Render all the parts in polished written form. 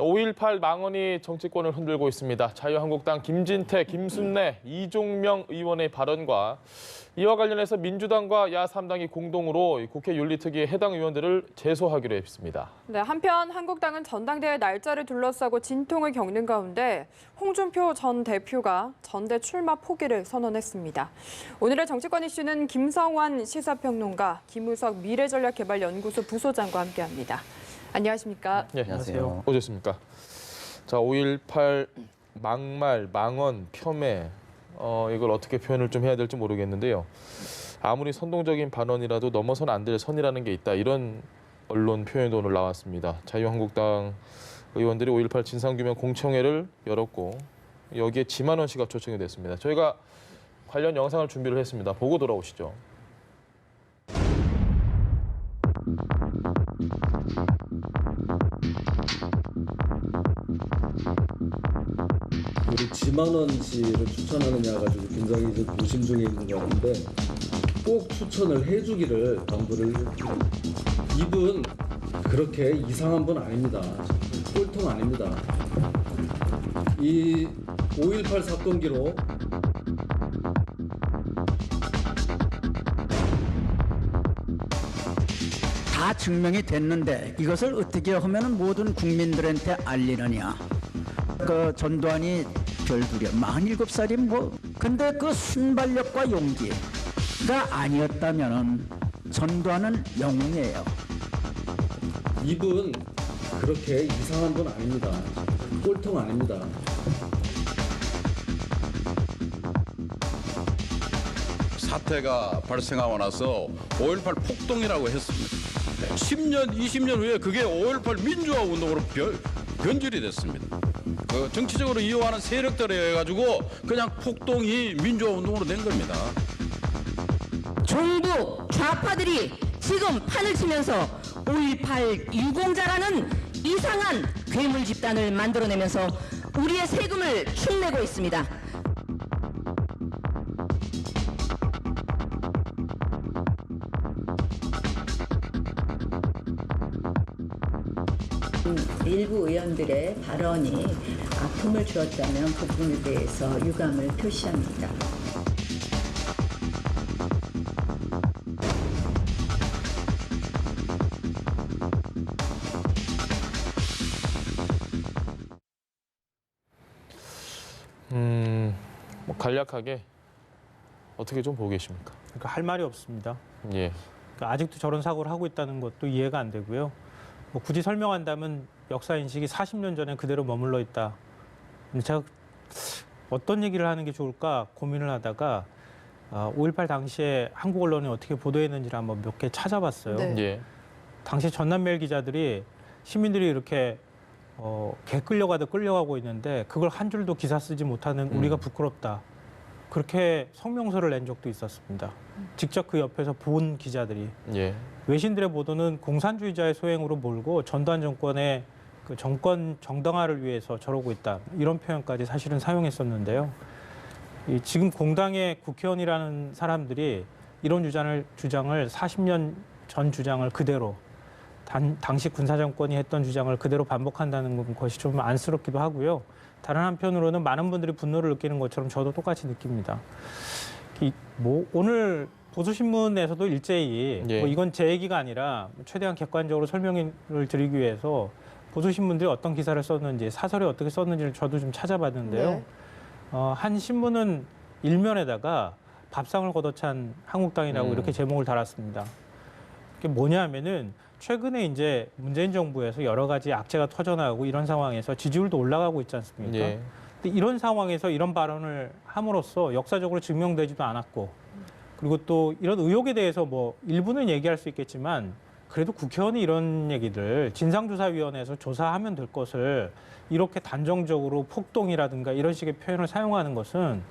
5.18 망언이 정치권을 흔들고 있습니다. 자유한국당 김진태, 김순례, 이종명 의원의 발언과 이와 관련해서 민주당과 야3당이 공동으로 국회 윤리특위에 해당 의원들을 제소하기로 했습니다. 네, 한편 한국당은 전당대회 날짜를 둘러싸고 진통을 겪는 가운데 홍준표 전 대표가 전대 출마 포기를 선언했습니다. 오늘의 정치권 이슈는 김성환 시사평론가, 김우석 미래전략개발연구소 부소장과 함께합니다. 안녕하십니까? 네, 안녕하세요. 어쨌습니까? 자, 5.18 막말, 망언, 폄훼 이걸 어떻게 표현을 좀 해야 될지 모르겠는데요. 아무리 선동적인 발언이라도 넘어서는 안 될 선이라는 게 있다. 이런 언론 표현도 오늘 나왔습니다. 자유한국당 의원들이 5.18 진상규명 공청회를 열었고 여기에 지만원 씨가 초청이 됐습니다. 저희가 관련 영상을 준비를 했습니다. 보고 돌아오시죠. 우리 지만원 씨를 추천하느냐 가지고 굉장히 좀 고심 중에 있는 것 같은데 꼭 추천을 해주기를 당부를 해주세요. 이분 그렇게 이상한 분 아닙니다. 꼴통 아닙니다. 이 5.18 사건기로 다 증명이 됐는데 이것을 어떻게 하면 모든 국민들한테 알리느냐. 그 전두환이 별두려 47살이 뭐 근데 그 순발력과 용기가 아니었다면은 전두환은 영웅이에요. 이분 그렇게 이상한 분 아닙니다. 꼴통 아닙니다. 사태가 발생하고 나서 5.18 폭동이라고 했습니다. 10년, 20년 후에 그게 5.18 민주화 운동으로 변질이 됐습니다. 그 정치적으로 이용하는 세력들에 해가지고 그냥 폭동이 민주화 운동으로 된 겁니다. 정부 좌파들이 지금 판을 치면서 5.18 유공자라는 이상한 괴물 집단을 만들어내면서 우리의 세금을 축내고 있습니다. 일부 의원들의 발언이 아픔을 주었다면 그 부분에 대해서 유감을 표시합니다. 뭐 간략하게 어떻게 좀 보고 계십니까? 그러니까 할 말이 없습니다. 예. 그러니까 아직도 저런 사고를 하고 있다는 것도 이해가 안 되고요. 뭐 굳이 설명한다면 역사 인식이 40년 전에 그대로 머물러 있다. 근데 제가 어떤 얘기를 하는 게 좋을까 고민을 하다가 5.18 당시에 한국 언론이 어떻게 보도했는지를 한번 몇 개 찾아봤어요. 네. 예. 당시 전남매일 기자들이 시민들이 이렇게 개 끌려가듯 끌려가고 있는데 그걸 한 줄도 기사 쓰지 못하는 우리가 부끄럽다. 그렇게 성명서를 낸 적도 있었습니다. 직접 그 옆에서 본 기자들이. 예. 외신들의 보도는 공산주의자의 소행으로 몰고 전두환 정권의 그 정권 정당화를 위해서 저러고 있다. 이런 표현까지 사실은 사용했었는데요. 지금 공당의 국회의원이라는 사람들이 이런 주장을 40년 전 주장을 그대로 당시 군사정권이 했던 주장을 그대로 반복한다는 것이 좀 안쓰럽기도 하고요. 다른 한편으로는 많은 분들이 분노를 느끼는 것처럼 저도 똑같이 느낍니다. 뭐 오늘 보수신문에서도 일제히 예. 뭐 이건 제 얘기가 아니라 최대한 객관적으로 설명을 드리기 위해서 보수신문들이 어떤 기사를 썼는지 사설에 어떻게 썼는지를 저도 좀 찾아봤는데요. 네. 한 신문은 일면에다가 밥상을 걷어찬 한국당이라고 이렇게 제목을 달았습니다. 그게 뭐냐면은 최근에 이제 문재인 정부에서 여러 가지 악재가 터져나오고 이런 상황에서 지지율도 올라가고 있지 않습니까? 예. 근데 이런 상황에서 이런 발언을 함으로써 역사적으로 증명되지도 않았고 그리고 또 이런 의혹에 대해서 뭐 일부는 얘기할 수 있겠지만 그래도 국회의원이 이런 얘기들 진상조사위원회에서 조사하면 될 것을 이렇게 단정적으로 폭동이라든가 이런 식의 표현을 사용하는 것은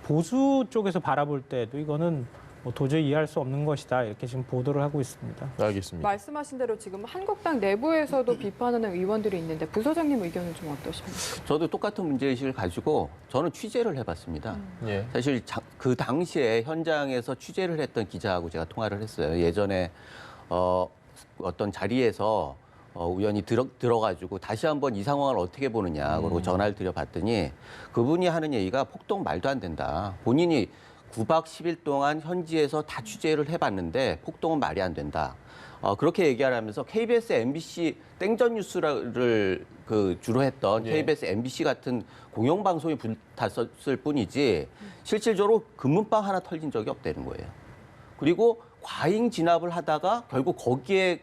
보수 쪽에서 바라볼 때도 이거는 뭐 도저히 이해할 수 없는 것이다. 이렇게 지금 보도를 하고 있습니다. 알겠습니다. 말씀하신 대로 지금 한국당 내부에서도 비판하는 의원들이 있는데 부소장님 의견은 좀 어떠십니까? 저도 똑같은 문제의식을 가지고 저는 취재를 해봤습니다. 예. 사실 그 당시에 현장에서 취재를 했던 기자하고 제가 통화를 했어요. 예전에 어떤 자리에서 우연히 들어가지고 다시 한번 이 상황을 어떻게 보느냐 그러고 전화를 드려봤더니 그분이 하는 얘기가 폭동 말도 안 된다. 본인이 9박 10일 동안 현지에서 다 취재를 해봤는데 폭동은 말이 안 된다. 그렇게 얘기하면서 KBS, MBC 땡전 뉴스를 주로 했던 KBS, MBC 같은 공영방송이 불탔을 뿐이지 실질적으로 금문방 하나 털린 적이 없다는 거예요. 그리고 과잉 진압을 하다가 결국 거기에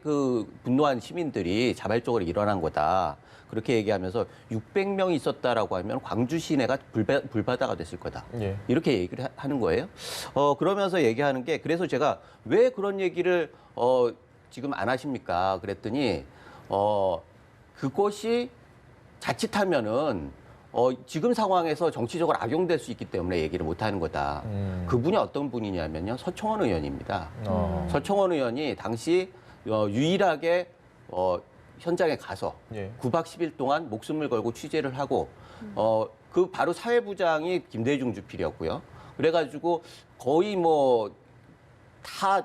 분노한 시민들이 자발적으로 일어난 거다. 그렇게 얘기하면서 600명이 있었다라고 하면 광주 시내가 불바다가 됐을 거다. 예. 이렇게 얘기를 하는 거예요. 그러면서 얘기하는 게 그래서 제가 왜 그런 얘기를 지금 안 하십니까? 그랬더니 그것이 자칫하면은 지금 상황에서 정치적으로 악용될 수 있기 때문에 얘기를 못 하는 거다. 그분이 어떤 분이냐면요. 서청원 의원입니다. 서청원 의원이 당시 유일하게 현장에 가서 예. 9박 10일 동안 목숨을 걸고 취재를 하고 그 바로 사회부장이 김대중 주필이었고요. 그래가지고 거의 다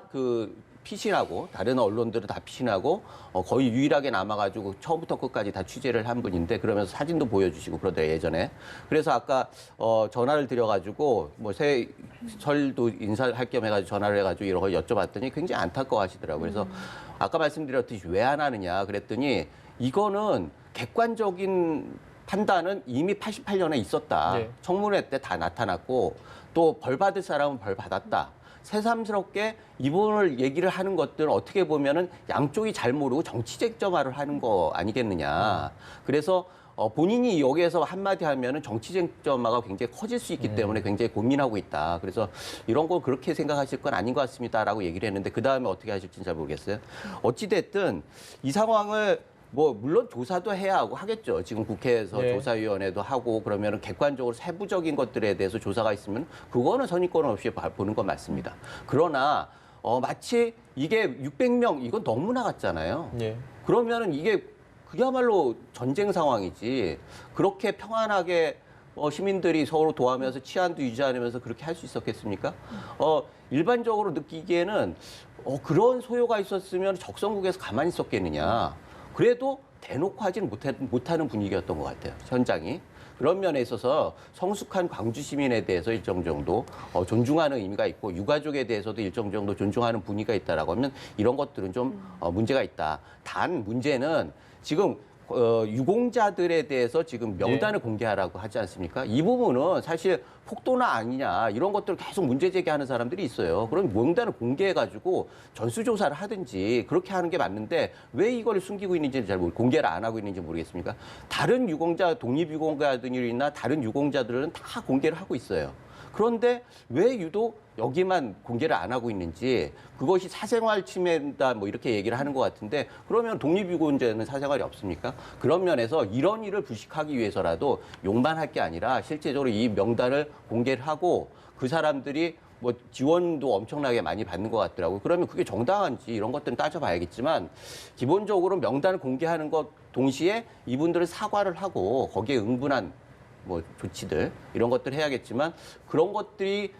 피신하고 다른 언론들은 다 피신하고 거의 유일하게 남아가지고 처음부터 끝까지 다 취재를 한 분인데 그러면서 사진도 보여주시고 그러더래요 예전에. 그래서 아까 전화를 드려가지고 새 설도 인사할 겸 해가지고 전화를 해가지고 이런 거 여쭤봤더니 굉장히 안타까워하시더라고요. 그래서 아까 말씀드렸듯이 왜 안 하느냐 그랬더니 이거는 객관적인 판단은 이미 88년에 있었다. 네. 청문회 때 다 나타났고 또 벌 받을 사람은 벌 받았다. 새삼스럽게 이분을 얘기를 하는 것들은 어떻게 보면은 양쪽이 잘 모르고 정치 쟁점화를 하는 거 아니겠느냐. 그래서 본인이 여기에서 한마디 하면은 정치 쟁점화가 굉장히 커질 수 있기 때문에 굉장히 고민하고 있다. 그래서 이런 거 그렇게 생각하실 건 아닌 것 같습니다라고 얘기를 했는데 그 다음에 어떻게 하실지는 잘 모르겠어요. 어찌됐든 이 상황을 물론 조사도 해야 하고 하겠죠. 지금 국회에서 예. 조사위원회도 하고 그러면 객관적으로 세부적인 것들에 대해서 조사가 있으면 그거는 선입견 없이 보는 건 맞습니다. 그러나 마치 이게 600명 이건 너무 나갔잖아요. 예. 그러면은 이게 그야말로 전쟁 상황이지 그렇게 평안하게 시민들이 서로 도와면서 치안도 유지하면서 그렇게 할 수 있었겠습니까? 일반적으로 느끼기에는 그런 소요가 있었으면 적성국에서 가만히 있었겠느냐. 그래도 대놓고 하지는 못하는 분위기였던 것 같아요. 현장이. 그런 면에 있어서 성숙한 광주 시민에 대해서 일정 정도 존중하는 의미가 있고 유가족에 대해서도 일정 정도 존중하는 분위기가 있다라고 하면 이런 것들은 좀 문제가 있다. 단 문제는 지금 유공자들에 대해서 지금 명단을 공개하라고 하지 않습니까? 이 부분은 사실 폭도나 아니냐 이런 것들을 계속 문제 제기하는 사람들이 있어요. 그럼 명단을 공개해가지고 전수조사를 하든지 그렇게 하는 게 맞는데 왜 이걸 숨기고 있는지 잘 공개를 안 하고 있는지 모르겠습니까? 다른 유공자, 독립유공자들이나 다른 유공자들은 다 공개를 하고 있어요. 그런데 왜 유독 여기만 공개를 안 하고 있는지 그것이 사생활 침해다 이렇게 얘기를 하는 것 같은데 그러면 독립유공자는 사생활이 없습니까? 그런 면에서 이런 일을 부식하기 위해서라도 욕만 할 게 아니라 실제적으로 이 명단을 공개를 하고 그 사람들이 지원도 엄청나게 많이 받는 것 같더라고요. 그러면 그게 정당한지 이런 것들은 따져봐야겠지만 기본적으로 명단을 공개하는 것 동시에 이분들은 사과를 하고 거기에 응분한 조치들 이런 것들 해야겠지만 그런 것들이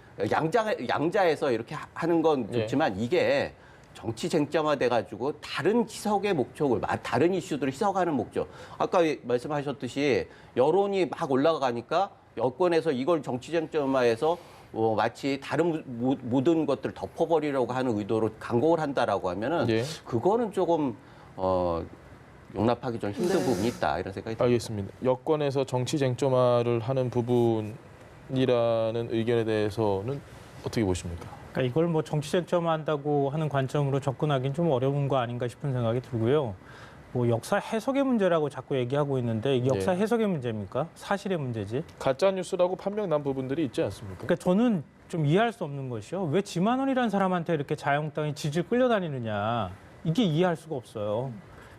양자에서 이렇게 하는 건 좋지만 이게 정치 쟁점화 돼가지고 다른 희석의 목적을 다른 이슈들을 희석하는 목적 아까 말씀하셨듯이 여론이 막 올라가니까 여권에서 이걸 정치 쟁점화해서 마치 다른 모든 것들을 덮어버리려고 하는 의도로 강공을 한다라고 하면은 그거는 조금 용납하기 좀 힘든 부분이 있다 이런 생각이 듭니다. 알겠습니다. 여권에서 정치 쟁점화를 하는 부분이라는 의견에 대해서는 어떻게 보십니까? 그러니까 이걸 정치 쟁점화한다고 하는 관점으로 접근하기는 좀 어려운 거 아닌가 싶은 생각이 들고요. 역사 해석의 문제라고 자꾸 얘기하고 있는데 이게 역사 해석의 문제입니까? 사실의 문제지. 가짜 뉴스라고 판명 난 부분들이 있지 않습니까? 그러니까 저는 좀 이해할 수 없는 것이요. 왜 지만원이라는 사람한테 이렇게 자유한국당이 질질 끌려다니느냐. 이게 이해할 수가 없어요.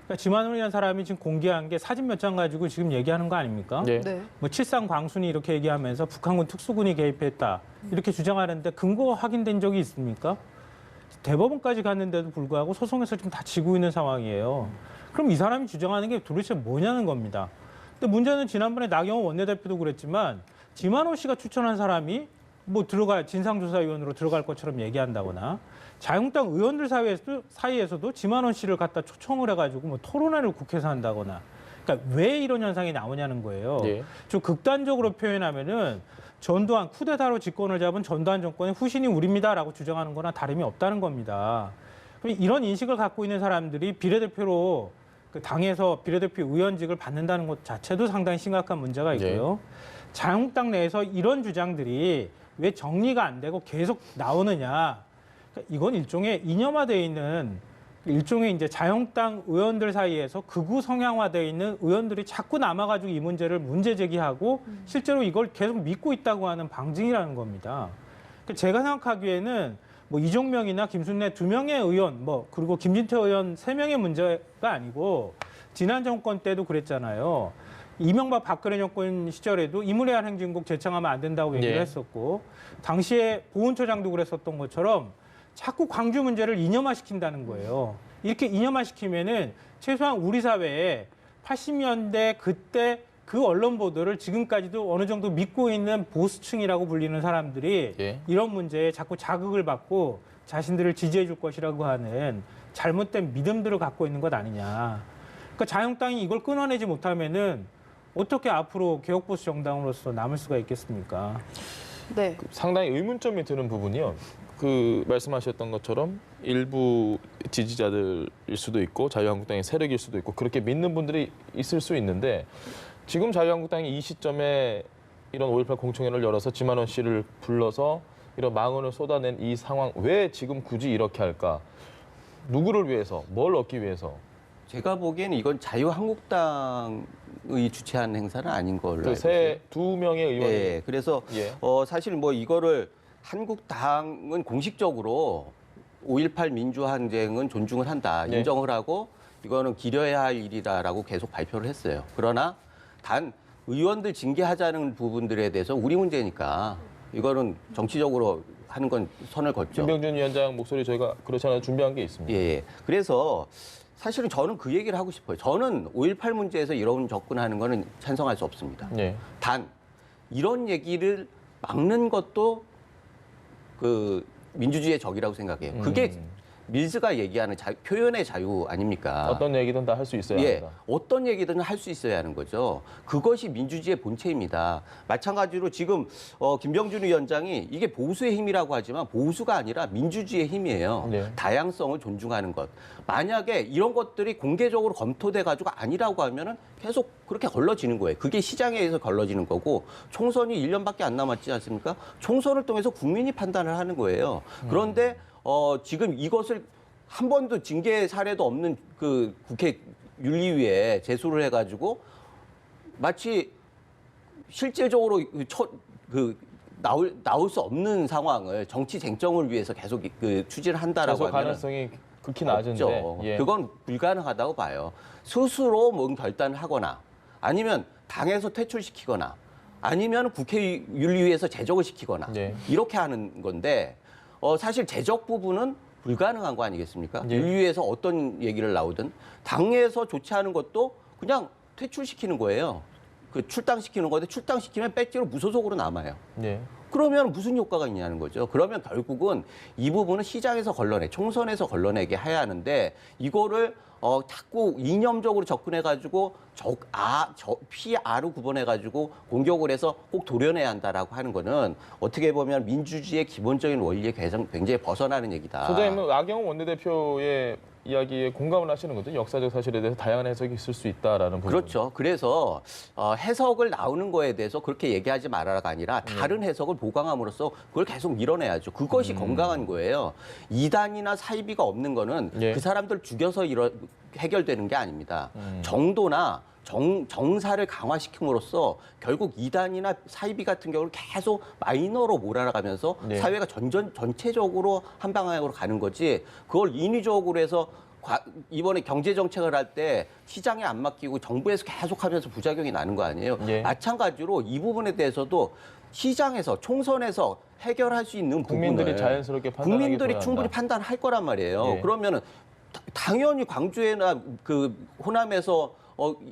그러니까 지만원이라는 사람이 지금 공개한 게 사진 몇 장 가지고 지금 얘기하는 거 아닙니까? 네. 칠상 광순이 이렇게 얘기하면서 북한군 특수군이 개입했다. 이렇게 주장하는데 근거가 확인된 적이 있습니까? 대법원까지 갔는데도 불구하고 소송에서 지금 다 지고 있는 상황이에요. 그럼 이 사람이 주장하는 게 도대체 뭐냐는 겁니다. 근데 문제는 지난번에 나경원 원내대표도 그랬지만 지만원 씨가 추천한 사람이 뭐 진상조사위원으로 들어갈 것처럼 얘기한다거나 자유한국당 의원들 사이에서도 지만원 씨를 갖다 초청을 해가지고 뭐 토론회를 국회에서 한다거나 그러니까 왜 이런 현상이 나오냐는 거예요. 예. 좀 극단적으로 표현하면은 전두환 쿠데타로 집권을 잡은 전두환 정권의 후신이 우리입니다라고 주장하는 거나 다름이 없다는 겁니다. 그럼 이런 인식을 갖고 있는 사람들이 비례대표로 그 당에서 비례대표 의원직을 받는다는 것 자체도 상당히 심각한 문제가 있고요. 자유한국당 내에서 이런 주장들이 왜 정리가 안 되고 계속 나오느냐. 그러니까 이건 일종의 이념화되어 있는 일종의 이제 자유한국당 의원들 사이에서 극우 성향화되어 있는 의원들이 자꾸 남아가지고 이 문제를 문제 제기하고 실제로 이걸 계속 믿고 있다고 하는 방증이라는 겁니다. 그러니까 제가 생각하기에는 뭐 이종명이나 김순례 2명의 의원, 뭐 그리고 김진태 의원 3명의 문제가 아니고 지난 정권 때도 그랬잖아요. 이명박 박근혜 정권 시절에도 이문혜한 행진곡 재창하면 안 된다고 얘기를 했었고 당시에 보훈처장도 그랬었던 것처럼 자꾸 광주 문제를 이념화시킨다는 거예요. 이렇게 이념화시키면은 최소한 우리 사회에 80년대 그때 그 언론 보도를 지금까지도 어느 정도 믿고 있는 보수층이라고 불리는 사람들이 이런 문제에 자꾸 자극을 받고 자신들을 지지해 줄 것이라고 하는 잘못된 믿음들을 갖고 있는 것 아니냐. 그러니까 자유한국당이 이걸 끊어내지 못하면은 어떻게 앞으로 개혁보수 정당으로서 남을 수가 있겠습니까? 네. 상당히 의문점이 드는 부분이요. 그 말씀하셨던 것처럼 일부 지지자들일 수도 있고 자유한국당의 세력일 수도 있고 그렇게 믿는 분들이 있을 수 있는데 지금 자유한국당이 이 시점에 이런 5.18 공청회를 열어서 지만원 씨를 불러서 이런 망언을 쏟아낸 이 상황 왜 지금 굳이 이렇게 할까? 누구를 위해서? 뭘 얻기 위해서? 제가 보기에는 이건 자유한국당의 주최한 행사는 아닌 걸로 알고 있어요. 그 두 명의 의원이. 예, 그래서 사실 뭐 이거를 한국당은 공식적으로 5.18 민주항쟁은 존중을 한다, 인정을 하고 이거는 기려야 할 일이다라고 계속 발표를 했어요. 그러나 단 의원들 징계하자는 부분들에 대해서 우리 문제니까 이거는 정치적으로 하는 건 선을 걷죠. 김병준 위원장 목소리 저희가 그렇지 않아도 준비한 게 있습니다. 예. 그래서 사실은 저는 그 얘기를 하고 싶어요. 저는 5.18 문제에서 이런 접근하는 거는 찬성할 수 없습니다. 단 이런 얘기를 막는 것도 그 민주주의의 적이라고 생각해요. 그게 밀즈가 얘기하는 표현의 자유 아닙니까? 어떤 얘기든 다 할 수 있어야 합니다. 어떤 얘기든 할 수 있어야 하는 거죠. 그것이 민주주의의 본체입니다. 마찬가지로 지금 김병준 위원장이 이게 보수의 힘이라고 하지만 보수가 아니라 민주주의의 힘이에요. 다양성을 존중하는 것. 만약에 이런 것들이 공개적으로 검토돼 가지고 아니라고 하면은 계속 그렇게 걸러지는 거예요. 그게 시장에 의해서 걸러지는 거고 총선이 1년밖에 안 남았지 않습니까? 총선을 통해서 국민이 판단을 하는 거예요. 그런데 지금 이것을 한 번도 징계 사례도 없는 그 국회 윤리위에 제소를 해가지고 마치 실질적으로 나올 수 없는 상황을 정치 쟁점을 위해서 계속 추진을 한다라고 하면 가능성이 극히 낮은데 없죠. 그건 불가능하다고 봐요. 스스로 뭔 결단을 하거나 아니면 당에서 퇴출시키거나 아니면 국회 윤리위에서 제적을 시키거나 이렇게 하는 건데 사실 제적 부분은 불가능한 거 아니겠습니까? 윤리위에서 어떤 얘기를 나오든 당에서 조치하는 것도 그냥 퇴출시키는 거예요. 그 출당시키는 건데 출당시키면 배지로 무소속으로 남아요. 그러면 무슨 효과가 있냐는 거죠. 그러면 결국은 이 부분은 시장에서 총선에서 걸러내게 해야 하는데 이거를 자꾸 이념적으로 접근해가지고 피아로 구분해가지고 공격을 해서 꼭 도려내야 한다라고 하는 거는 어떻게 보면 민주주의의 기본적인 원리에 굉장히 벗어나는 얘기다. 소장님은 나경원 원내대표의 이야기에 공감을 하시는 거죠? 역사적 사실에 대해서 다양한 해석이 있을 수 있다라는 부분. 그렇죠. 그래서 해석을 나오는 거에 대해서 그렇게 얘기하지 말아라가 아니라 다른 해석을 보강함으로써 그걸 계속 밀어내야죠. 그것이 건강한 거예요. 이단이나 사이비가 없는 거는 그 사람들 죽여서 해결되는 게 아닙니다. 정도나 정사를 강화시킴으로써 결국 이단이나 사이비 같은 경우를 계속 마이너로 몰아가면서 사회가 전체적으로 한 방향으로 가는 거지 그걸 인위적으로 해서 이번에 경제 정책을 할 때 시장에 안 맡기고 정부에서 계속하면서 부작용이 나는 거 아니에요. 마찬가지로 이 부분에 대해서도 시장에서 총선에서 해결할 수 있는 국민들이 부분을 자연스럽게 판단하기 국민들이 충분히 판단할 거란 말이에요. 그러면은 당연히 광주에나 그 호남에서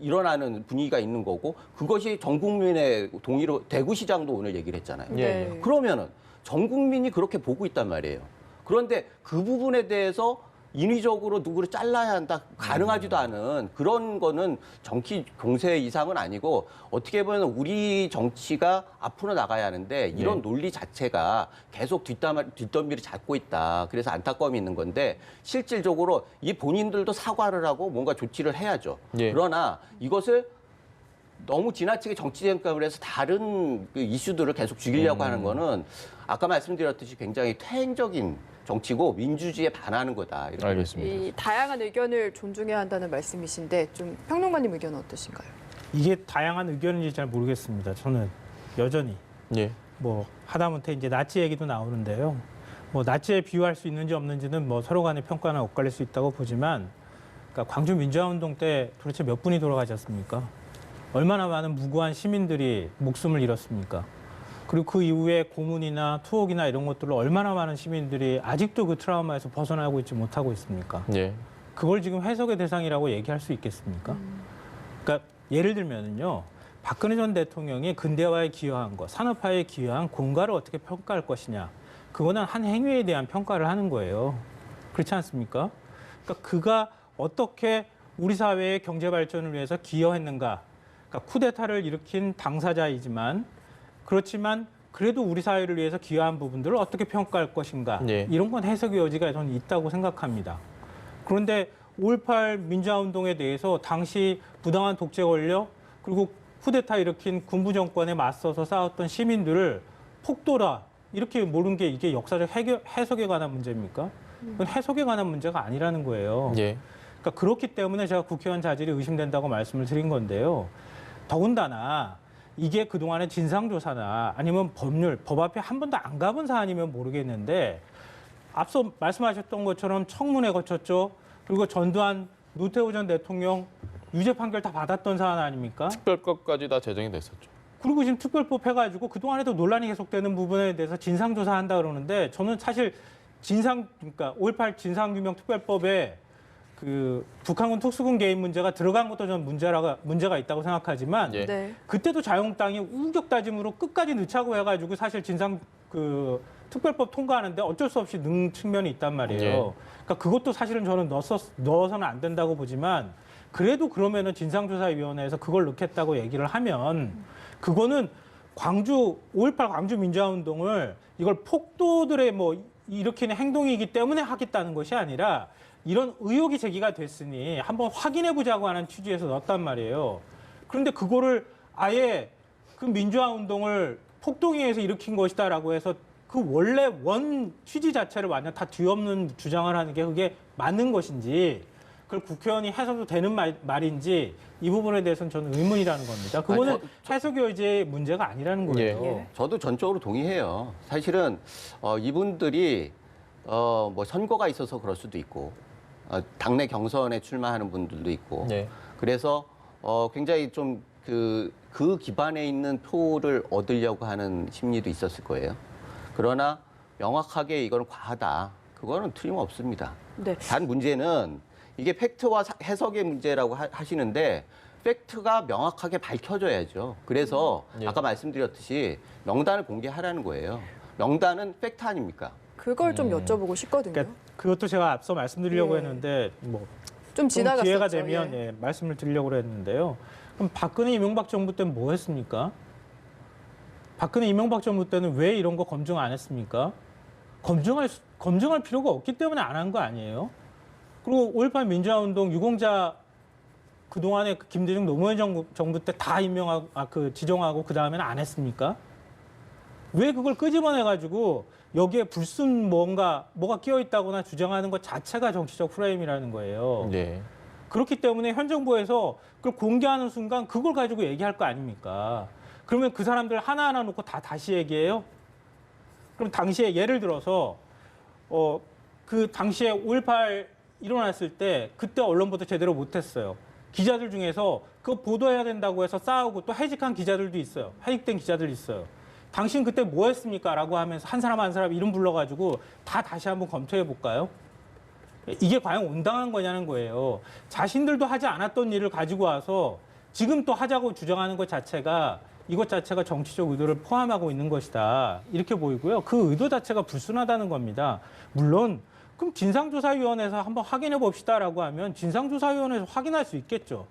일어나는 분위기가 있는 거고 그것이 전 국민의 동의로 대구시장도 오늘 얘기를 했잖아요. 네. 그러면은 전 국민이 그렇게 보고 있단 말이에요. 그런데 그 부분에 대해서 인위적으로 누구를 잘라야 한다, 가능하지도 않은 그런 거는 정치 공세 이상은 아니고 어떻게 보면 우리 정치가 앞으로 나가야 하는데 이런 논리 자체가 계속 뒷덜미를 잡고 있다. 그래서 안타까움이 있는 건데 실질적으로 이 본인들도 사과를 하고 뭔가 조치를 해야죠. 예. 그러나 이것을 너무 지나치게 정치 쟁점을 해서 다른 그 이슈들을 계속 죽이려고 하는 거는 아까 말씀드렸듯이 굉장히 퇴행적인 정치고 민주주의에 반하는 거다. 이렇게 알겠습니다. 이 다양한 의견을 존중해야 한다는 말씀이신데 좀 평론가님 의견은 어떠신가요? 이게 다양한 의견인지 잘 모르겠습니다. 저는 여전히 예. 뭐 하다못해 이제 나치 얘기도 나오는데요. 뭐 나치에 비유할 수 있는지 없는지는 뭐 서로 간의 평가는 엇갈릴 수 있다고 보지만, 그러니까 광주 민주화운동 때 도대체 몇 분이 돌아가셨습니까? 얼마나 많은 무고한 시민들이 목숨을 잃었습니까? 그리고 그 이후에 고문이나 투옥이나 이런 것들로 얼마나 많은 시민들이 아직도 그 트라우마에서 벗어나고 있지 못하고 있습니까? 예. 그걸 지금 해석의 대상이라고 얘기할 수 있겠습니까? 그러니까 예를 들면은요, 박근혜 전 대통령이 근대화에 기여한 것, 산업화에 기여한 공과를 어떻게 평가할 것이냐, 그거는 한 행위에 대한 평가를 하는 거예요. 그렇지 않습니까? 그러니까 그가 어떻게 우리 사회의 경제 발전을 위해서 기여했는가, 그러니까 쿠데타를 일으킨 당사자이지만 그렇지만 그래도 우리 사회를 위해서 기여한 부분들을 어떻게 평가할 것인가, 네. 이런 건 해석의 여지가 저는 있다고 생각합니다. 그런데 5.18 민주화운동에 대해서 당시 부당한 독재 권력 그리고 쿠데타 일으킨 군부 정권에 맞서서 싸웠던 시민들을 폭도라 이렇게 모르는 게 이게 역사적 해석에 관한 문제입니까? 그건 해석에 관한 문제가 아니라는 거예요. 예. 그러니까 그렇기 때문에 제가 국회의원 자질이 의심된다고 말씀을 드린 건데요. 더군다나 이게 그동안의 진상조사나 아니면 법률, 법 앞에 한 번도 안 가본 사안이면 모르겠는데 앞서 말씀하셨던 것처럼 청문회 거쳤죠. 그리고 전두환, 노태우 전 대통령 유죄 판결 다 받았던 사안 아닙니까? 특별법까지 다 제정이 됐었죠. 그리고 지금 특별법 해가지고 그동안에도 논란이 계속되는 부분에 대해서 진상조사한다 그러는데 저는 사실 그러니까 5.18 진상규명특별법에 그 북한군 특수군 개입 문제가 들어간 것도 저는 문제가 있다고 생각하지만 예. 네. 그때도 자유한국당이 우격 다짐으로 끝까지 넣자고 해가지고 사실 특별법 통과하는데 어쩔 수 없이 넣은 측면이 있단 말이에요. 예. 그러니까 그것도 사실은 저는 넣어서는 안 된다고 보지만 그래도 그러면은 진상조사위원회에서 그걸 넣겠다고 얘기를 하면 그거는 5.18 광주 민주화운동을 이걸 폭도들의 뭐 일으키는 행동이기 때문에 하겠다는 것이 아니라 이런 의혹이 제기가 됐으니 한번 확인해 보자고 하는 취지에서 넣었단 말이에요. 그런데 그거를 아예 그 민주화 운동을 폭동에 의해서 일으킨 것이다라고 해서 그 원래 원 취지 자체를 완전 다 뒤엎는 주장을 하는 게 그게 맞는 것인지 그걸 국회의원이 해서도 되는 말인지 이 부분에 대해서는 저는 의문이라는 겁니다. 그거는 해석의 여지의 문제가 아니라는 거예요. 예. 저도 전적으로 동의해요. 사실은 이분들이 뭐 선거가 있어서 그럴 수도 있고 당내 경선에 출마하는 분들도 있고 네. 그래서 굉장히 좀 그 기반에 있는 표를 얻으려고 하는 심리도 있었을 거예요. 그러나 명확하게 이건 과하다. 그거는 틀림없습니다. 네. 단 문제는 이게 팩트와 해석의 문제라고 하시는데 팩트가 명확하게 밝혀져야죠. 그래서 예. 아까 말씀드렸듯이 명단을 공개하라는 거예요. 명단은 팩트 아닙니까? 그걸 좀 여쭤보고 싶거든요. 그러니까 그것도 제가 앞서 말씀드리려고 예. 했는데 뭐 좀 지나갔었죠. 기회가 되면 예. 예, 말씀을 드리려고 했는데요. 그럼 박근혜 이명박 정부 때는 뭐 했습니까? 박근혜 이명박 정부 때는 왜 이런 거 검증 안 했습니까? 검증할 필요가 없기 때문에 안 한 거 아니에요? 그리고 5.18 민주화운동 유공자 그동안에 김대중 노무현 정부 때 다 지정하고 그 다음에는 안 했습니까? 왜 그걸 끄집어내가지고 여기에 불순 뭐가 끼어 있다거나 주장하는 것 자체가 정치적 프레임이라는 거예요. 네. 그렇기 때문에 현 정부에서 그걸 공개하는 순간 그걸 가지고 얘기할 거 아닙니까? 그러면 그 사람들 하나하나 놓고 다시 얘기해요? 그럼 당시에 예를 들어서 그 당시에 5.18 일어났을 때 그때 언론보도 제대로 못했어요. 기자들 중에서 그거 보도해야 된다고 해서 싸우고 또 해직한 기자들도 있어요. 해직된 기자들 있어요. 당신 그때 뭐 했습니까? 라고 하면서 한 사람 한 사람 이름 불러가지고 다시 한번 검토해 볼까요? 이게 과연 온당한 거냐는 거예요. 자신들도 하지 않았던 일을 가지고 와서 지금 또 하자고 주장하는 것 자체가 이것 자체가 정치적 의도를 포함하고 있는 것이다. 이렇게 보이고요. 그 의도 자체가 불순하다는 겁니다. 물론 그럼 진상조사위원회에서 한번 확인해 봅시다라고 하면 진상조사위원회에서 확인할 수 있겠죠.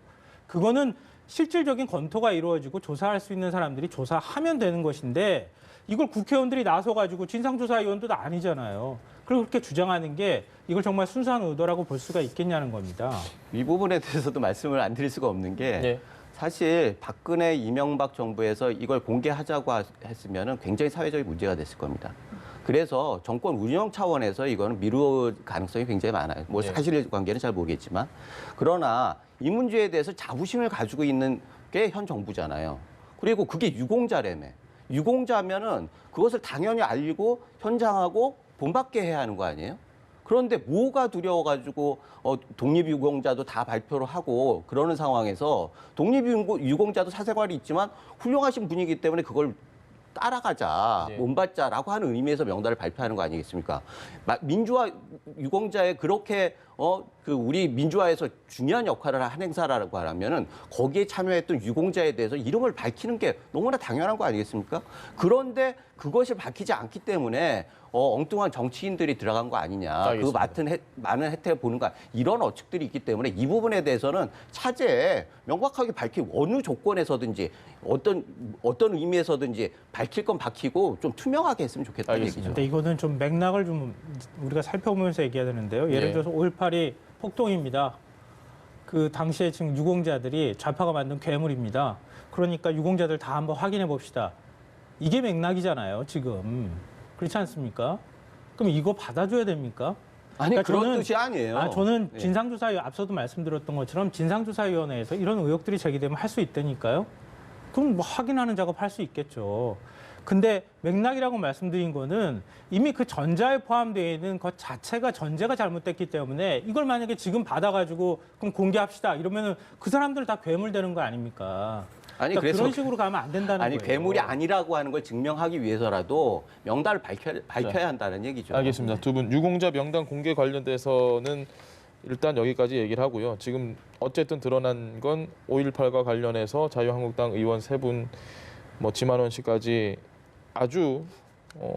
그거는 실질적인 검토가 이루어지고 조사할 수 있는 사람들이 조사하면 되는 것인데 이걸 국회의원들이 나서가지고 진상조사위원도 아니잖아요. 그리고 그렇게 주장하는 게 이걸 정말 순수한 의도라고 볼 수가 있겠냐는 겁니다. 이 부분에 대해서도 말씀을 안 드릴 수가 없는 게 네. 사실 박근혜 이명박 정부에서 이걸 공개하자고 했으면 굉장히 사회적인 문제가 됐을 겁니다. 그래서 정권 운영 차원에서 이거는 미룰 가능성이 굉장히 많아요. 뭐 네. 사실관계는 잘 모르겠지만. 그러나 이 문제에 대해서 자부심을 가지고 있는 게 현 정부잖아요. 그리고 그게 유공자라며. 유공자면은 그것을 당연히 알리고 현장하고 본받게 해야 하는 거 아니에요? 그런데 뭐가 두려워가지고 독립유공자도 다 발표를 하고 그러는 상황에서 독립유공자도 사생활이 있지만 훌륭하신 분이기 때문에 그걸 따라가자, 네. 본받자라고 하는 의미에서 명단을 발표하는 거 아니겠습니까? 민주화 유공자에 그렇게 그 우리 민주화에서 중요한 역할을 한 행사라고 하면은 거기에 참여했던 유공자에 대해서 이름을 밝히는 게 너무나 당연한 거 아니겠습니까? 그런데 그것을 밝히지 않기 때문에 엉뚱한 정치인들이 들어간 거 아니냐. 알겠습니다. 그 많은 혜택을 보는 거 이런 어측들이 있기 때문에 이 부분에 대해서는 차제에 명확하게 밝히고 어느 조건에서든지 어떤 의미에서든지 밝힐 건 밝히고 좀 투명하게 했으면 좋겠다는 알겠습니다. 얘기죠. 근데 이거는 좀 맥락을 좀 우리가 살펴보면서 얘기해야 되는데요. 예를 예. 들어서 5.18이 폭동입니다. 그 당시에 지금 유공자들이 좌파가 만든 괴물입니다. 그러니까 유공자들 다 한번 확인해 봅시다. 이게 맥락이잖아요, 지금. 그렇지 않습니까? 그럼 이거 받아줘야 됩니까? 아니 그러니까 그런 저는- 뜻이 아니에요. 저는 예. 진상조사위 앞서도 말씀드렸던 것처럼 진상조사위원회에서 이런 의혹들이 제기되면 할 수 있다니까요. 그럼 뭐 확인하는 작업 할 수 있겠죠. 근데 맥락이라고 말씀드린 거는 이미 그 전자에 포함되어 있는 것 자체가 전제가 잘못됐기 때문에 이걸 만약에 지금 받아가지고 그럼 공개합시다 이러면은 그 사람들 다 괴물되는 거 아닙니까? 아니 그러니까 그래서 그런 식으로 가면 안 된다는 아니 거예요. 괴물이 아니라고 하는 걸 증명하기 위해서라도 명단을 밝혀야 한다는 얘기죠. 알겠습니다. 두 분 유공자 명단 공개 관련돼서는 일단 여기까지 얘기를 하고요. 지금 어쨌든 드러난 건 5.18과 관련해서 자유한국당 의원 3분 뭐 지만원 씨까지 아주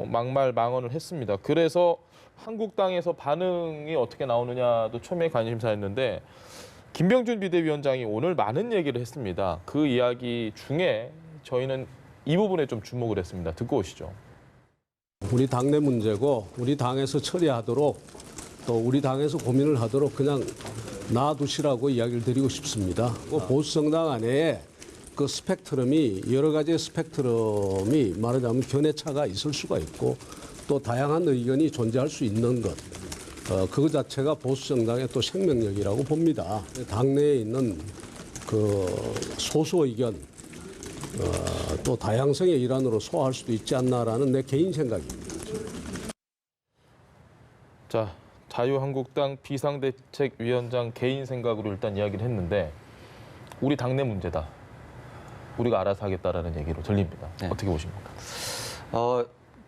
막말 망언을 했습니다. 그래서 한국당에서 반응이 어떻게 나오느냐도 처음에 관심사였는데 김병준 비대위원장이 오늘 많은 얘기를 했습니다. 그 이야기 중에 저희는 이 부분에 좀 주목을 했습니다. 듣고 오시죠. 우리 당내 문제고 우리 당에서 처리하도록 또 우리 당에서 고민을 하도록 그냥 놔두시라고 이야기를 드리고 싶습니다. 보수 정당 안에 그 스펙트럼이 여러 가지의 스펙트럼이 말하자면 견해차가 있을 수가 있고 또 다양한 의견이 존재할 수 있는 것. 그거 자체가 보수 정당의 또 생명력이라고 봅니다. 당내에 있는 그 소수 의견 또 다양성의 일환으로 소화할 수도 있지 않나라는 내 개인 생각입니다. 자, 자유한국당 비상대책위원장 개인 생각으로 일단 이야기를 했는데 우리 당내 문제다. 우리가 알아서 하겠다라는 얘기로 들립니다. 네. 어떻게 보십니까?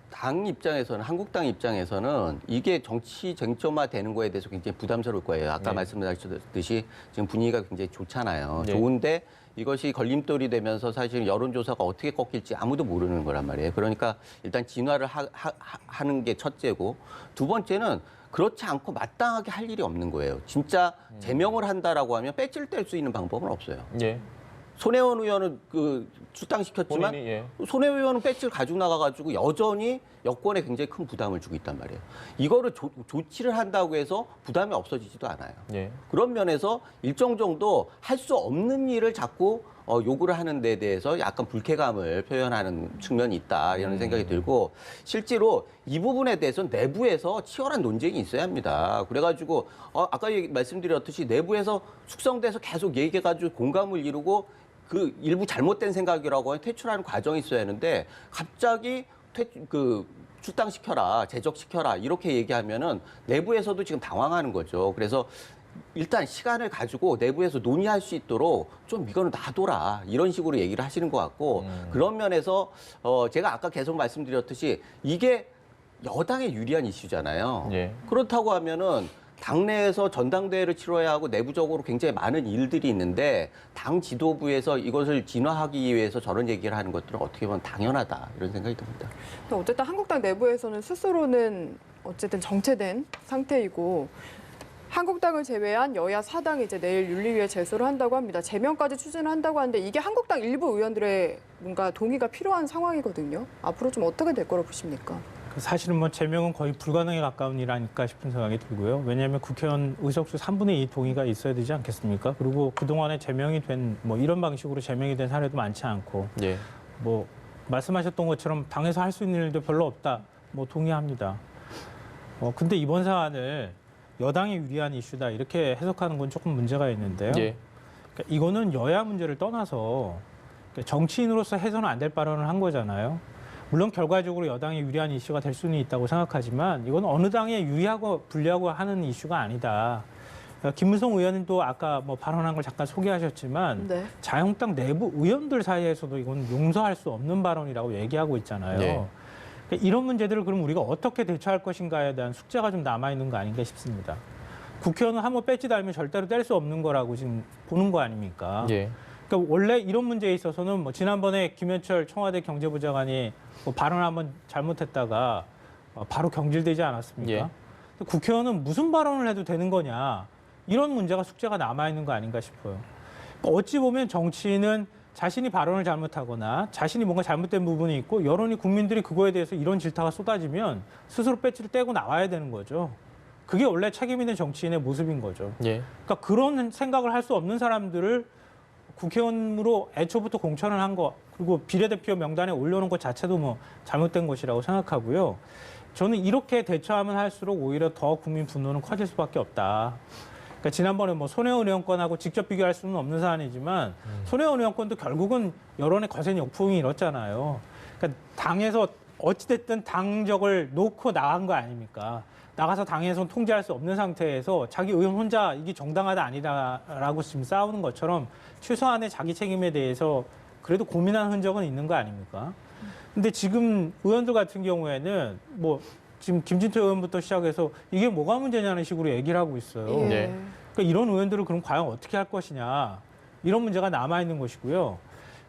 당 입장에서는 한국당 입장에서는 이게 정치 쟁점화 되는 거에 대해서 굉장히 부담스러울 거예요. 아까 네. 말씀하셨듯이 지금 분위기가 굉장히 좋잖아요. 네. 좋은데 이것이 걸림돌이 되면서 사실 여론조사가 어떻게 꺾일지 아무도 모르는 거란 말이에요. 그러니까 일단 진화를 하는 게 첫째고 두 번째는 그렇지 않고 마땅하게 할 일이 없는 거예요. 진짜 제명을 한다라고 하면 배지를 뗄 수 있는 방법은 없어요. 예. 손혜원 의원은 그 출당시켰지만 본인이, 예. 손혜원 의원은 배지를 가지고 나가가지고 여전히 여권에 굉장히 큰 부담을 주고 있단 말이에요. 이거를 조치를 한다고 해서 부담이 없어지지도 않아요. 예. 그런 면에서 일정 정도 할 수 없는 일을 자꾸 요구를 하는 데 대해서 약간 불쾌감을 표현하는 측면이 있다 이런 생각이 들고 실제로 이 부분에 대해서는 내부에서 치열한 논쟁이 있어야 합니다. 그래가지고 아까 말씀드렸듯이 내부에서 숙성돼서 계속 얘기해가지고 공감을 이루고 그 일부 잘못된 생각이라고 하면 퇴출하는 과정이 있어야 하는데 갑자기 출당시켜라, 제적시켜라 이렇게 얘기하면은 내부에서도 지금 당황하는 거죠. 그래서 일단 시간을 가지고 내부에서 논의할 수 있도록 좀 이거는 놔둬라 이런 식으로 얘기를 하시는 것 같고 그런 면에서 제가 아까 계속 말씀드렸듯이 이게 여당에 유리한 이슈잖아요. 예. 그렇다고 하면은 당내에서 전당대회를 치러야 하고 내부적으로 굉장히 많은 일들이 있는데 당 지도부에서 이것을 진화하기 위해서 저런 얘기를 하는 것들은 어떻게 보면 당연하다 이런 생각이 듭니다. 어쨌든 한국당 내부에서는 스스로는 어쨌든 정체된 상태이고 한국당을 제외한 여야 4당이 이제 내일 윤리위에 제소를 한다고 합니다. 제명까지 추진을 한다고 하는데 이게 한국당 일부 의원들의 뭔가 동의가 필요한 상황이거든요. 앞으로 좀 어떻게 될 거라고 보십니까? 사실은 뭐 제명은 거의 불가능에 가까운 일 아닐까 싶은 생각이 들고요. 왜냐하면 국회의원 의석수 3분의 2 동의가 있어야 되지 않겠습니까? 그리고 그동안에 제명이 된 뭐 이런 방식으로 제명이 된 사례도 많지 않고 예. 뭐 말씀하셨던 것처럼 당에서 할 수 있는 일도 별로 없다. 뭐 동의합니다. 근데 이번 사안을 여당이 유리한 이슈다 이렇게 해석하는 건 조금 문제가 있는데요. 예. 그러니까 이거는 여야 문제를 떠나서 정치인으로서 해서는 안 될 발언을 한 거잖아요. 물론 결과적으로 여당이 유리한 이슈가 될 수는 있다고 생각하지만 이건 어느 당에 유리하고 불리하고 하는 이슈가 아니다. 김무성 의원도 아까 뭐 발언한 걸 잠깐 소개하셨지만 네. 자유한국당 내부 의원들 사이에서도 이건 용서할 수 없는 발언이라고 얘기하고 있잖아요. 네. 그러니까 이런 문제들을 그럼 우리가 어떻게 대처할 것인가에 대한 숙제가 좀 남아있는 거 아닌가 싶습니다. 국회의원은 한번 배지 달면 절대로 뗄 수 없는 거라고 지금 보는 거 아닙니까? 예. 그러니까 원래 이런 문제에 있어서는 뭐 지난번에 김현철 청와대 경제부 장관이 뭐 발언을 한번 잘못했다가 바로 경질되지 않았습니까? 예. 국회의원은 무슨 발언을 해도 되는 거냐 이런 문제가 숙제가 남아있는 거 아닌가 싶어요. 그러니까 어찌 보면 정치인은 자신이 발언을 잘못하거나 자신이 뭔가 잘못된 부분이 있고 여론이 국민들이 그거에 대해서 이런 질타가 쏟아지면 스스로 배지를 떼고 나와야 되는 거죠. 그게 원래 책임 있는 정치인의 모습인 거죠. 예. 그러니까 그런 생각을 할 수 없는 사람들을 국회의원으로 애초부터 공천을 한 거 그리고 비례대표 명단에 올려놓은 것 자체도 뭐 잘못된 것이라고 생각하고요. 저는 이렇게 대처하면 할수록 오히려 더 국민 분노는 커질 수밖에 없다. 그러니까 지난번에 뭐 손혜원 의원권하고 직접 비교할 수는 없는 사안이지만 손혜원 의원권도 결국은 여론의 거센 역풍이 일었잖아요. 그러니까 당에서 어찌됐든 당적을 놓고 나간 거 아닙니까? 나가서 당에서 통제할 수 없는 상태에서 자기 의원 혼자 이게 정당하다 아니다라고 지금 싸우는 것처럼 최소한의 자기 책임에 대해서 그래도 고민한 흔적은 있는 거 아닙니까? 근데 지금 의원들 같은 경우에는 뭐 지금 김진태 의원부터 시작해서 이게 뭐가 문제냐는 식으로 얘기를 하고 있어요. 예. 네. 그러니까 이런 의원들을 그럼 과연 어떻게 할 것이냐 이런 문제가 남아 있는 것이고요.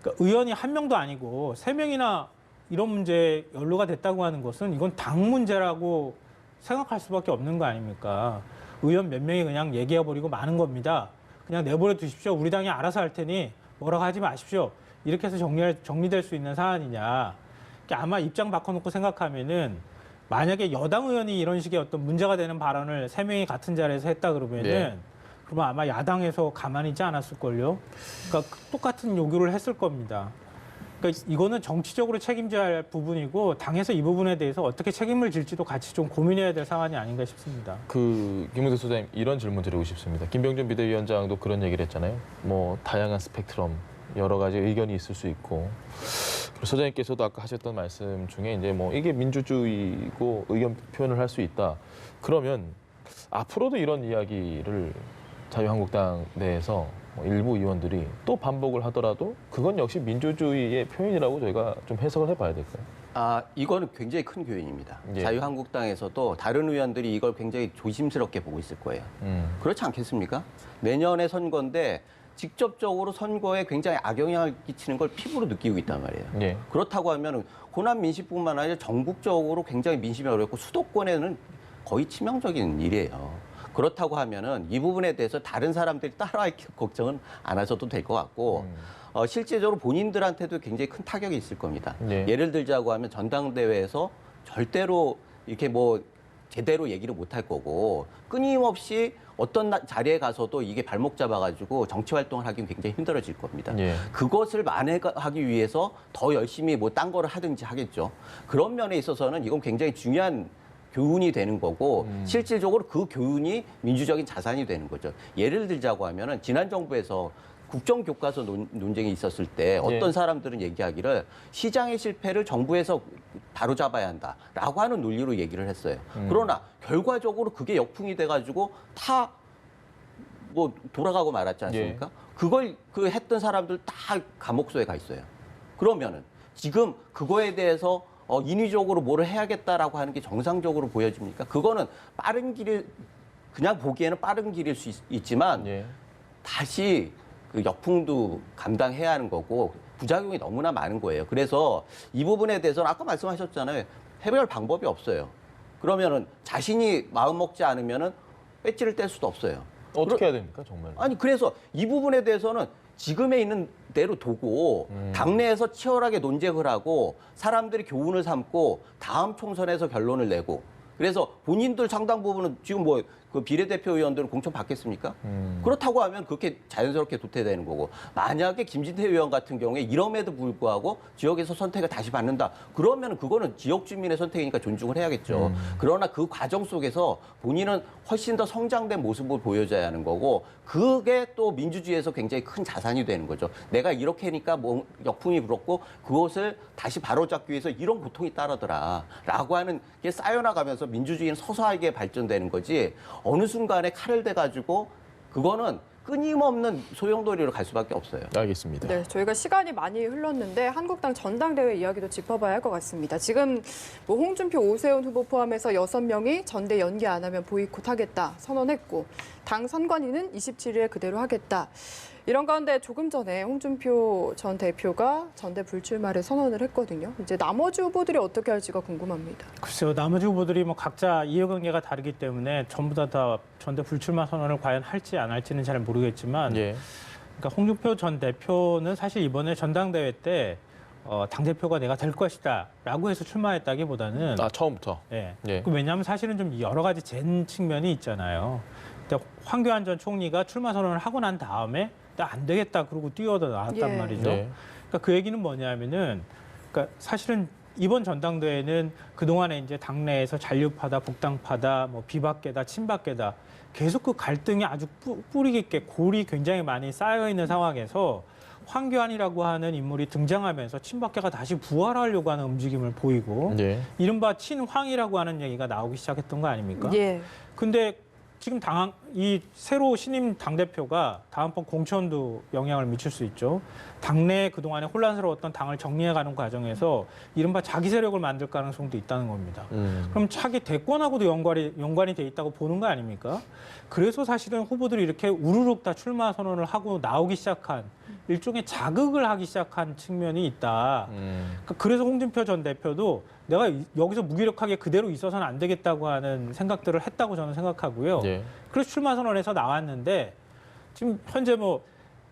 그러니까 의원이 한 명도 아니고 3명이나 이런 문제에 연루가 됐다고 하는 것은 이건 당 문제라고 생각할 수밖에 없는 거 아닙니까? 의원 몇 명이 그냥 얘기해버리고 마는 겁니다. 그냥 내버려 두십시오. 우리 당이 알아서 할 테니 뭐라고 하지 마십시오. 이렇게 해서 정리될 수 있는 사안이냐. 그러니까 아마 입장 바꿔놓고 생각하면은 만약에 여당 의원이 이런 식의 어떤 문제가 되는 발언을 3명이 같은 자리에서 했다 그러면은 네. 그러면 아마 야당에서 가만히 있지 않았을걸요. 그러니까 똑같은 요구를 했을 겁니다. 그러니까 이거는 정치적으로 책임져야 할 부분이고 당에서 이 부분에 대해서 어떻게 책임을 질지도 같이 좀 고민해야 될 사안이 아닌가 싶습니다. 김웅대 소장님 이런 질문 드리고 싶습니다. 김병준 비대위원장도 그런 얘기를 했잖아요. 뭐 다양한 스펙트럼 여러 가지 의견이 있을 수 있고 그리고 소장님께서도 아까 하셨던 말씀 중에 이제 뭐 이게 민주주의고 의견 표현을 할 수 있다. 그러면 앞으로도 이런 이야기를 자유한국당 내에서 일부 의원들이 또 반복을 하더라도 그건 역시 민주주의의 표현이라고 저희가 좀 해석을 해봐야 될까요? 이거는 굉장히 큰 교훈입니다. 예. 자유한국당에서도 다른 의원들이 이걸 굉장히 조심스럽게 보고 있을 거예요. 그렇지 않겠습니까? 내년에 선거인데 직접적으로 선거에 굉장히 악영향을 끼치는 걸 피부로 느끼고 있단 말이에요. 예. 그렇다고 하면 호남 민심뿐만 아니라 전국적으로 굉장히 민심이 어렵고 수도권에는 거의 치명적인 일이에요. 그렇다고 하면은 이 부분에 대해서 다른 사람들이 따라할 걱정은 안 하셔도 될 것 같고 실제적으로 본인들한테도 굉장히 큰 타격이 있을 겁니다. 네. 예를 들자고 하면 전당대회에서 절대로 이렇게 뭐 제대로 얘기를 못 할 거고 끊임없이 어떤 자리에 가서도 이게 발목 잡아가지고 정치 활동을 하기 굉장히 힘들어질 겁니다. 예. 그것을 만회하기 위해서 더 열심히 뭐 딴 거를 하든지 하겠죠. 그런 면에 있어서는 이건 굉장히 중요한 교훈이 되는 거고 실질적으로 그 교훈이 민주적인 자산이 되는 거죠. 예를 들자고 하면은 지난 정부에서 국정교과서 논쟁이 있었을 때 어떤 사람들은 얘기하기를 시장의 실패를 정부에서 바로잡아야 한다라고 하는 논리로 얘기를 했어요. 그러나 결과적으로 그게 역풍이 돼가지고 다 뭐 돌아가고 말았지 않습니까? 그걸 했던 사람들 다 감옥소에 가 있어요. 그러면은 지금 그거에 대해서 인위적으로 뭐를 해야겠다라고 하는 게 정상적으로 보여집니까? 그거는 빠른 길에 그냥 보기에는 빠른 길일 수 있지만 예. 다시 그 역풍도 감당해야 하는 거고 부작용이 너무나 많은 거예요. 그래서 이 부분에 대해서는 아까 말씀하셨잖아요. 해결 방법이 없어요. 그러면은 자신이 마음 먹지 않으면은 배지를 뗄 수도 없어요. 어떻게 해야 됩니까, 정말? 아니 그래서 이 부분에 대해서는 지금에 있는 대로 두고 당내에서 치열하게 논쟁을 하고 사람들이 교훈을 삼고 다음 총선에서 결론을 내고 그래서 본인들 상당 부분은 지금 뭐 그 비례대표 의원들은 공천 받겠습니까? 그렇다고 하면 그렇게 자연스럽게 도태되는 거고 만약에 김진태 의원 같은 경우에 이럼에도 불구하고 지역에서 선택을 다시 받는다. 그러면 그거는 지역 주민의 선택이니까 존중을 해야겠죠. 그러나 그 과정 속에서 본인은 훨씬 더 성장된 모습을 보여줘야 하는 거고 그게 또 민주주의에서 굉장히 큰 자산이 되는 거죠. 내가 이렇게 하니까 뭐 역풍이 불었고 그것을 다시 바로잡기 위해서 이런 고통이 따르더라라고 하는 게 쌓여나가면서 민주주의는 서서하게 발전되는 거지 어느 순간에 칼을 대가지고 그거는 끊임없는 소용돌이로 갈 수밖에 없어요. 알겠습니다. 네, 저희가 시간이 많이 흘렀는데 한국당 전당대회 이야기도 짚어봐야 할 것 같습니다. 지금 뭐 홍준표, 오세훈 후보 포함해서 6명이 전대 연기 안 하면 보이콧하겠다 선언했고 당 선관위는 27일에 그대로 하겠다. 이런 가운데 조금 전에 홍준표 전 대표가 전대 불출마를 선언을 했거든요. 이제 나머지 후보들이 어떻게 할지가 궁금합니다. 글쎄요, 나머지 후보들이 뭐 각자 이해관계가 다르기 때문에 전부 다 전대 불출마 선언을 과연 할지 안 할지는 잘 모르겠지만, 예. 그러니까 홍준표 전 대표는 사실 이번에 전당대회 때 당 대표가 내가 될 것이다라고 해서 출마했다기보다는 처음부터. 예. 예. 왜냐하면 사실은 좀 여러 가지 젠 측면이 있잖아요. 근데 황교안 전 총리가 출마 선언을 하고 난 다음에 나 안 되겠다 그러고 뛰어다 나왔단 예. 말이죠. 네. 그러니까 그 얘기는 뭐냐면은, 그러니까 사실은 이번 전당대회는 그 동안에 이제 당내에서 잔류파다, 복당파다, 뭐 비박계다, 친박계다 계속 그 갈등이 아주 뿌리 깊게 골이 굉장히 많이 쌓여 있는 상황에서 황교안이라고 하는 인물이 등장하면서 친박계가 다시 부활하려고 하는 움직임을 보이고 예. 이른바 친황이라고 하는 얘기가 나오기 시작했던 거 아닙니까? 예. 근데 지금 이 새로 신임 당대표가 다음번 공천도 영향을 미칠 수 있죠. 당내 그동안에 혼란스러웠던 당을 정리해가는 과정에서 이른바 자기 세력을 만들 가능성도 있다는 겁니다. 그럼 차기 대권하고도 연관이 돼 있다고 보는 거 아닙니까? 그래서 사실은 후보들이 이렇게 우르륵 다 출마 선언을 하고 나오기 시작한 일종의 자극을 하기 시작한 측면이 있다. 그러니까 그래서 홍준표 전 대표도 내가 여기서 무기력하게 그대로 있어서는 안 되겠다고 하는 생각들을 했다고 저는 생각하고요. 예. 그래서 출마 선언에서 나왔는데 지금 현재 뭐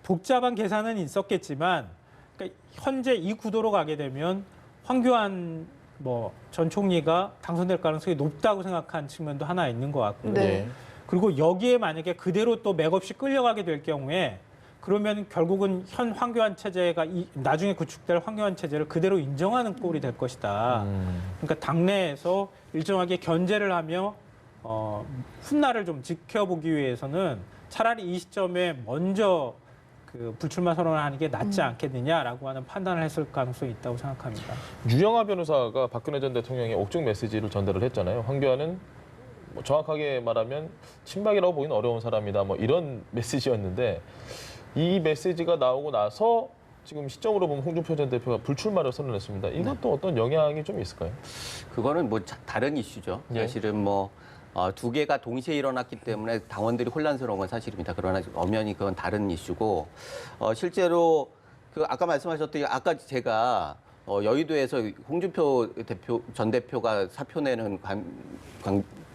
복잡한 계산은 있었겠지만 그러니까 현재 이 구도로 가게 되면 황교안 전 총리가 당선될 가능성이 높다고 생각한 측면도 하나 있는 것 같고요. 네. 그리고 여기에 만약에 그대로 또 맥없이 끌려가게 될 경우에 그러면 결국은 현 황교안 체제가 나중에 구축될 황교안 체제를 그대로 인정하는 꼴이 될 것이다. 그러니까 당내에서 일정하게 견제를 하며 훗날을 좀 지켜보기 위해서는 차라리 이 시점에 먼저 그 불출마 선언을 하는 게 낫지 않겠느냐라고 하는 판단을 했을 가능성이 있다고 생각합니다. 유영하 변호사가 박근혜 전 대통령의 옥중 메시지를 전달을 했잖아요. 황교안은 뭐 정확하게 말하면 친박이라고 보기는 어려운 사람이다. 뭐 이런 메시지였는데 이 메시지가 나오고 나서 지금 시점으로 보면 홍준표 전 대표가 불출마를 선언했습니다. 이것도 어떤 영향이 좀 있을까요? 그거는 뭐 다른 이슈죠. 예. 사실은 두 개가 동시에 일어났기 때문에 당원들이 혼란스러운 건 사실입니다. 그러나 엄연히 그건 다른 이슈고 실제로 그 아까 말씀하셨듯이 아까 제가 여의도에서 홍준표 전 대표가 사표 내는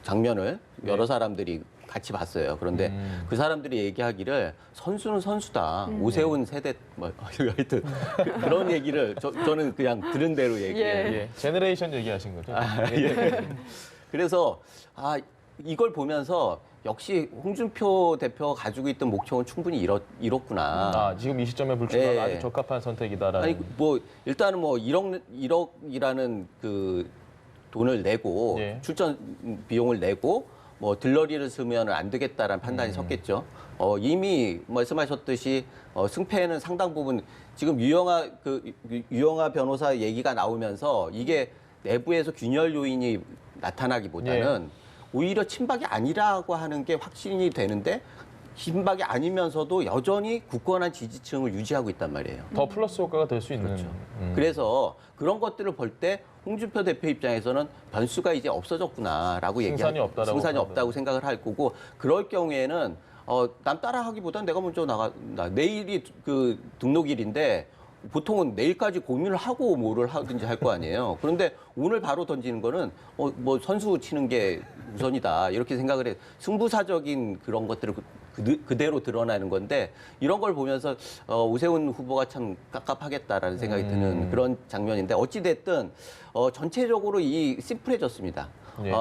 장면을 여러 사람들이 같이 봤어요. 그런데 그 사람들이 얘기하기를 선수는 선수다. 오세훈 세대 하여튼 그런 얘기를 저는 그냥 들은 대로 얘기해요. 예. 제너레이션 얘기하신 거죠? 예. 그래서 이걸 보면서 역시 홍준표 대표가 가지고 있던 목표는 충분히 이뤘구나. 지금 이 시점에 불출마가 예. 아주 적합한 선택이다라는. 아니 일단은 1억이라는 그 돈을 내고 예. 출전 비용을 내고 들러리를 쓰면 안 되겠다라는 판단이 섰겠죠. 이미 말씀하셨듯이 승패는 상당 부분 지금 유영하 변호사 얘기가 나오면서 이게 내부에서 균열 요인이 나타나기보다는 오히려 친박이 아니라고 하는 게 확신이 되는데 친박이 아니면서도 여전히 굳건한 지지층을 유지하고 있단 말이에요. 더 플러스 효과가 될 수 있는. 그렇죠. 그래서 그런 것들을 볼 때 홍준표 대표 입장에서는 변수가 이제 없어졌구나라고 승산이 없다라고 승산이 생각을 없다고 생각을 할 거고, 그럴 경우에는 남 따라하기보단 내가 먼저 내일이 그 등록일인데 보통은 내일까지 고민을 하고 뭐를 하든지 할 거 아니에요. 그런데 오늘 바로 던지는 거는 뭐 선수 치는 게 우선이다 이렇게 생각을 해. 승부사적인 그런 것들을 그대로 드러나는 건데, 이런 걸 보면서 오세훈 후보가 참 깝깝하겠다라는 생각이 드는 그런 장면인데, 어찌 됐든 전체적으로 이 심플해졌습니다. 예.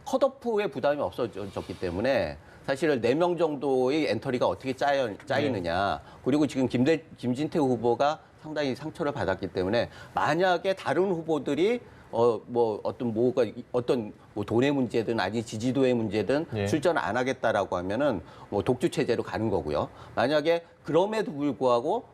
컷오프의 부담이 없어졌기 때문에 사실 4명 정도의 엔터리가 어떻게 짜이느냐. 그리고 지금 김진태 후보가 상당히 상처를 받았기 때문에, 만약에 다른 후보들이 어떤 돈의 문제든 아니 지지도의 문제든 예. 출전 안 하겠다라고 하면은 독주 체제로 가는 거고요. 만약에 그럼에도 불구하고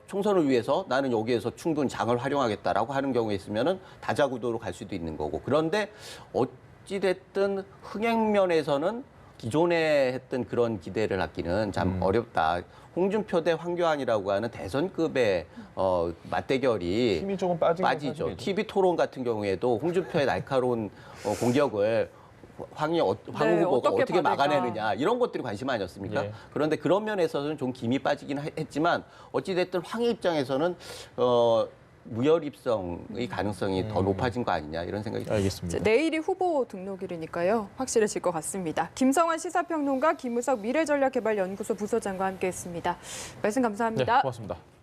총선을 위해서 나는 여기에서 충분히 장을 활용하겠다라고 하는 경우에 있으면은 다자구도로 갈 수도 있는 거고. 그런데 어찌됐든 흥행면에서는 기존에 했던 그런 기대를 갖기는 참 어렵다. 홍준표 대 황교안이라고 하는 대선급의 맞대결이 힘이 조금 빠지죠. TV 토론 같은 경우에도 홍준표의 날카로운 공격을 황 후보가 어떻게 받을까. 막아내느냐, 이런 것들이 관심 아니었습니까? 예. 그런데 그런 면에서는 좀 김이 빠지긴 했지만, 어찌됐든 황의 입장에서는 무혈 입성의 가능성이 더 높아진 거 아니냐, 이런 생각이 듭니다. 알겠습니다. 내일이 후보 등록일이니까요. 확실해질 것 같습니다. 김성환 시사평론가, 김우석 미래전략개발연구소 부소장과 함께했습니다. 말씀 감사합니다. 네, 고맙습니다.